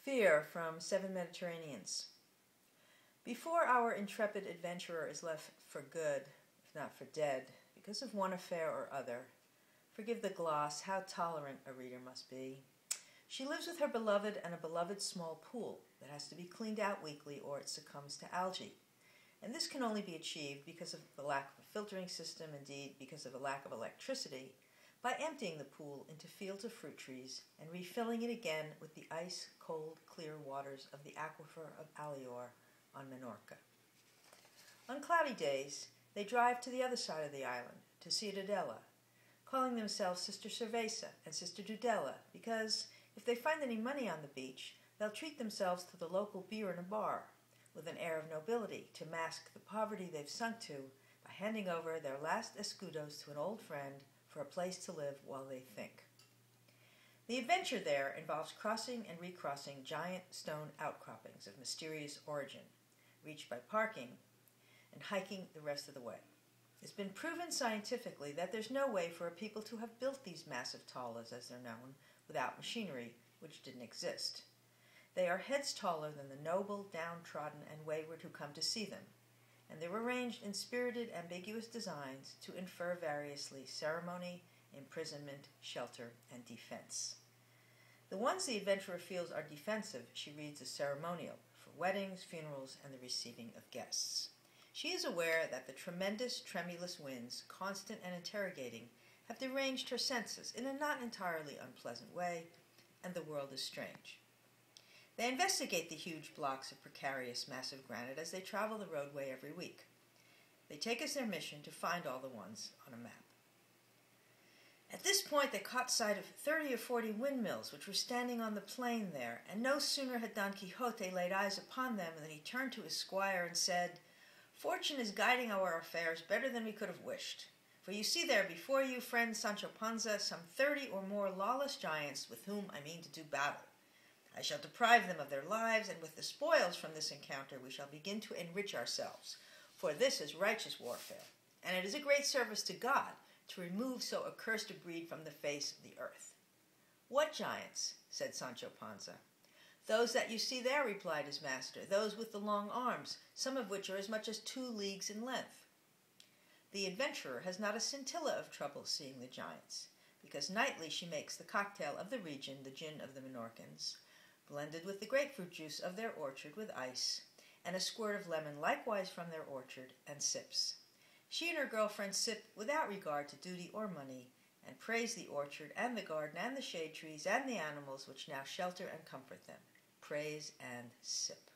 Fear from Seven Mediterraneans. Before our intrepid adventurer is left for good, if not for dead, because of one affair or other, forgive the gloss, how tolerant a reader must be. She lives with her beloved and a beloved small pool that has to be cleaned out weekly or it succumbs to algae. And this can only be achieved because of the lack of a filtering system, indeed because of a lack of electricity, by emptying the pool into fields of fruit trees and refilling it again with the ice-cold, clear waters of the aquifer of Allior on Minorca. On cloudy days, they drive to the other side of the island, to Ciudadela, calling themselves Sister Cerveza and Sister Dudella, because if they find any money on the beach, they'll treat themselves to the local beer in a bar, with an air of nobility to mask the poverty they've sunk to by handing over their last escudos to an old friend for a place to live while they think. The adventure there involves crossing and recrossing giant stone outcroppings of mysterious origin, reached by parking and hiking the rest of the way. It's been proven scientifically that there's no way for a people to have built these massive talas, as they're known, without machinery, which didn't exist. They are heads taller than the noble, downtrodden, and wayward who come to see them, and they're arranged in spirited, ambiguous designs to infer variously ceremony, imprisonment, shelter, and defense. The ones the adventurer feels are defensive she reads as ceremonial, for weddings, funerals, and the receiving of guests. She is aware that the tremendous, tremulous winds, constant and interrogating, have deranged her senses in a not entirely unpleasant way, and the world is strange. They investigate the huge blocks of precarious, massive granite as they travel the roadway every week. They take as their mission to find all the ones on a map. At this point, they caught sight of 30 or 40 windmills which were standing on the plain there, and no sooner had Don Quixote laid eyes upon them than he turned to his squire and said, "Fortune is guiding our affairs better than we could have wished. For you see there before you, friend Sancho Panza, some 30 or more lawless giants with whom I mean to do battle. I shall deprive them of their lives, and with the spoils from this encounter we shall begin to enrich ourselves. For this is righteous warfare, and it is a great service to God to remove so accursed a breed from the face of the earth." "What giants?" said Sancho Panza. "Those that you see there," replied his master, "those with the long arms, some of which are as much as 2 leagues in length." The adventurer has not a scintilla of trouble seeing the giants, because nightly she makes the cocktail of the region, the gin of the Minorcans, blended with the grapefruit juice of their orchard with ice, and a squirt of lemon likewise from their orchard, and sips. She and her girlfriend sip without regard to duty or money, and praise the orchard and the garden and the shade trees and the animals which now shelter and comfort them. Praise and sip.